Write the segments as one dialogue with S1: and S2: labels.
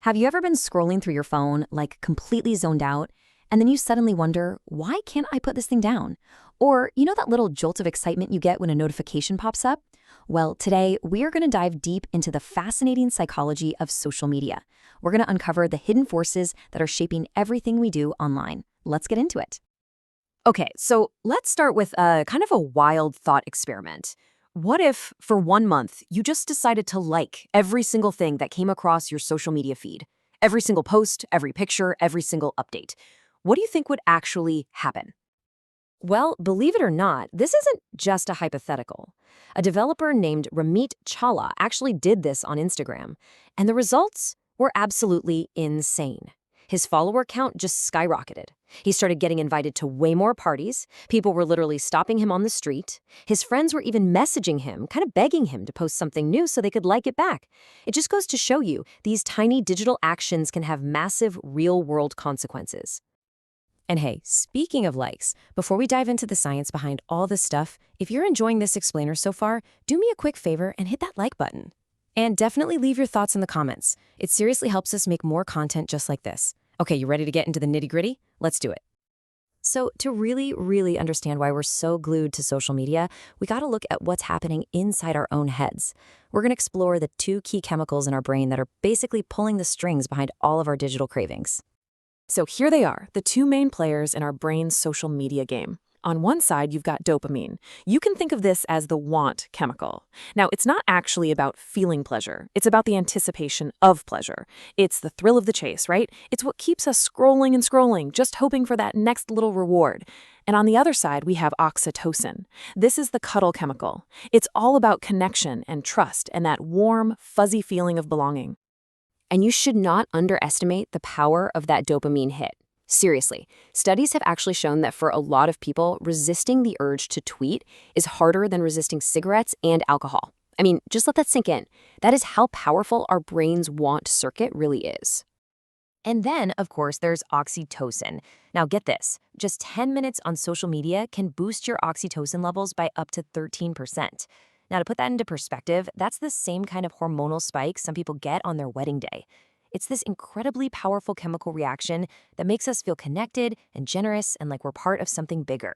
S1: Have you ever been scrolling through your phone, like completely zoned out, and then you suddenly wonder, why can't I put this thing down? Or, that little jolt of excitement you get when a notification pops up? Well, today we are going to dive deep into the fascinating psychology of social media. We're going to uncover the hidden forces that are shaping everything we do online. Let's get into it. Okay, so let's start with a kind of a wild thought experiment. What if, for 1 month, you just decided to like every single thing that came across your social media feed? Every single post, every picture, every single update. What do you think would actually happen? Well, believe it or not, this isn't just a hypothetical. A developer named Ramit Chawla actually did this on Instagram, and the results were absolutely insane. His follower count just skyrocketed. He started getting invited to way more parties. People were literally stopping him on the street. His friends were even messaging him, kind of begging him to post something new so they could like it back. It just goes to show you, these tiny digital actions can have massive real-world consequences. And hey, speaking of likes, before we dive into the science behind all this stuff, if you're enjoying this explainer so far, do me a quick favor and hit that like button. And definitely leave your thoughts in the comments. It seriously helps us make more content just like this. Okay, you ready to get into the nitty-gritty? Let's do it. So to really understand why we're so glued to social media, we gotta look at what's happening inside our own heads. We're gonna explore the two key chemicals in our brain that are basically pulling the strings behind all of our digital cravings.
S2: So here they are, the two main players in our brain's social media game. On one side, you've got dopamine. You can think of this as the want chemical. Now, it's not actually about feeling pleasure. It's about the anticipation of pleasure. It's the thrill of the chase, right? It's what keeps us scrolling and scrolling, just hoping for that next little reward. And on the other side, we have oxytocin. This is the cuddle chemical. It's all about connection and trust and that warm, fuzzy feeling of belonging.
S1: And you should not underestimate the power of that dopamine hit. Seriously, studies have actually shown that for a lot of people, resisting the urge to tweet is harder than resisting cigarettes and alcohol. I mean, just let that sink in. That is how powerful our brain's want circuit really is. And then, of course, there's oxytocin. Now get this, just 10 minutes on social media can boost your oxytocin levels by up to 13%. Now, to put that into perspective, that's the same kind of hormonal spike some people get on their wedding day. It's this incredibly powerful chemical reaction that makes us feel connected and generous and like we're part of something bigger.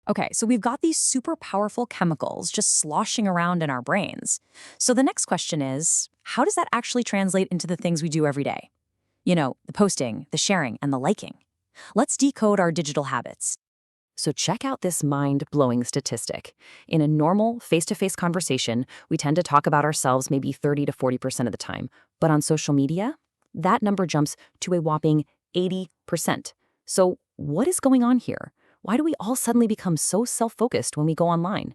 S1: Okay, so we've got these super powerful chemicals just sloshing around in our brains. So the next question is, how does that actually translate into the things we do every day? The posting, the sharing, and the liking. Let's decode our digital habits. So check out this mind-blowing statistic. In a normal face-to-face conversation, we tend to talk about ourselves maybe 30 to 40% of the time. But on social media, that number jumps to a whopping 80%. So what is going on here? Why do we all suddenly become so self-focused when we go online?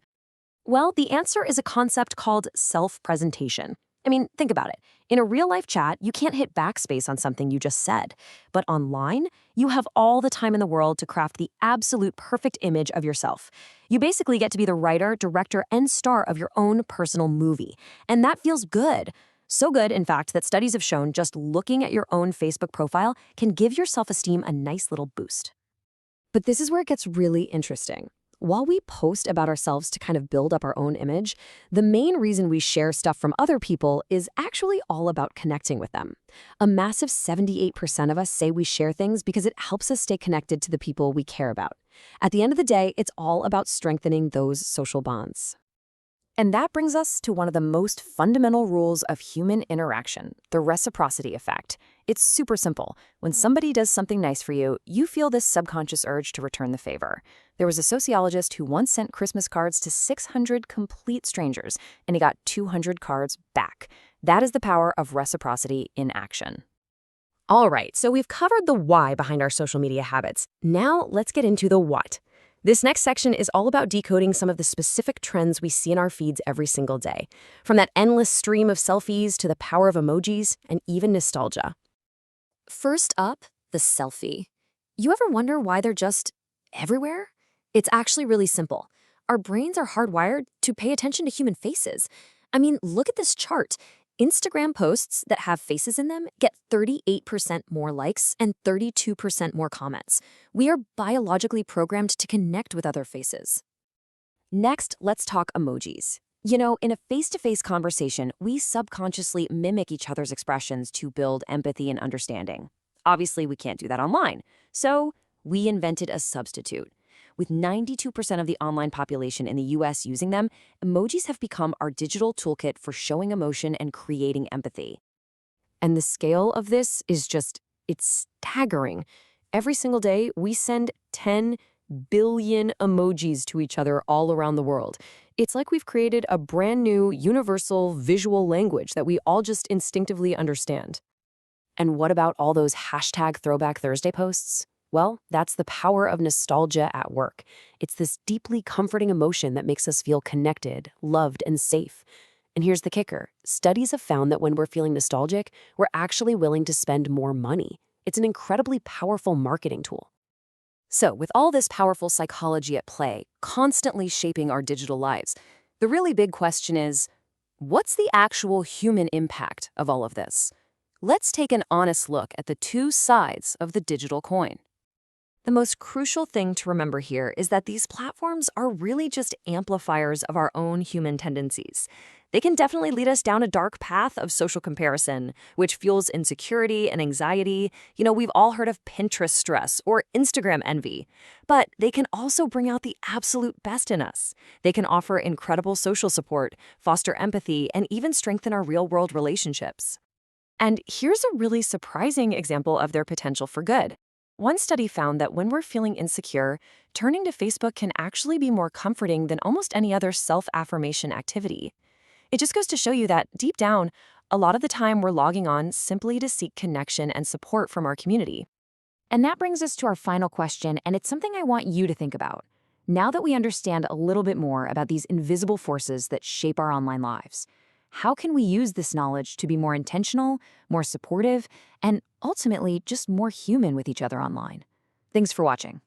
S1: Well, the answer is a concept called self-presentation. I mean, think about it. In a real-life chat, you can't hit backspace on something you just said. But online, you have all the time in the world to craft the absolute perfect image of yourself. You basically get to be the writer, director, and star of your own personal movie. And that feels good. So good, in fact, that studies have shown just looking at your own Facebook profile can give your self-esteem a nice little boost. But this is where it gets really interesting. While we post about ourselves to kind of build up our own image, the main reason we share stuff from other people is actually all about connecting with them. A massive 78% of us say we share things because it helps us stay connected to the people we care about. At the end of the day, it's all about strengthening those social bonds. And that brings us to one of the most fundamental rules of human interaction, the reciprocity effect. It's super simple. When somebody does something nice for you, you feel this subconscious urge to return the favor. There was a sociologist who once sent Christmas cards to 600 complete strangers, and he got 200 cards back. That is the power of reciprocity in action. All right, so we've covered the why behind our social media habits. Now let's get into the what. This next section is all about decoding some of the specific trends we see in our feeds every single day, from that endless stream of selfies to the power of emojis and even nostalgia. First up, the selfie. You ever wonder why they're just everywhere? It's actually really simple. Our brains are hardwired to pay attention to human faces. I mean, look at this chart. Instagram posts that have faces in them get 38% more likes and 32% more comments. We are biologically programmed to connect with other faces. Next, let's talk emojis. You know, in a face-to-face conversation, we subconsciously mimic each other's expressions to build empathy and understanding. Obviously, we can't do that online. So, we invented a substitute. With 92% of the online population in the US using them, emojis have become our digital toolkit for showing emotion and creating empathy. And the scale of this is it's staggering. Every single day, we send 10 billion emojis to each other all around the world. It's like we've created a brand new universal visual language that we all just instinctively understand. And what about all those hashtag Throwback Thursday posts? Well, that's the power of nostalgia at work. It's this deeply comforting emotion that makes us feel connected, loved, and safe. And here's the kicker. Studies have found that when we're feeling nostalgic, we're actually willing to spend more money. It's an incredibly powerful marketing tool. So, with all this powerful psychology at play, constantly shaping our digital lives, the really big question is, what's the actual human impact of all of this? Let's take an honest look at the two sides of the digital coin. The most crucial thing to remember here is that these platforms are really just amplifiers of our own human tendencies. They can definitely lead us down a dark path of social comparison, which fuels insecurity and anxiety. You know, we've all heard of Pinterest stress or Instagram envy. But they can also bring out the absolute best in us. They can offer incredible social support, foster empathy, and even strengthen our real-world relationships. And here's a really surprising example of their potential for good. One study found that when we're feeling insecure, turning to Facebook can actually be more comforting than almost any other self-affirmation activity. It just goes to show you that, deep down, a lot of the time we're logging on simply to seek connection and support from our community. And that brings us to our final question, and it's something I want you to think about. Now that we understand a little bit more about these invisible forces that shape our online lives, how can we use this knowledge to be more intentional, more supportive, and ultimately just more human with each other online? Thanks for watching.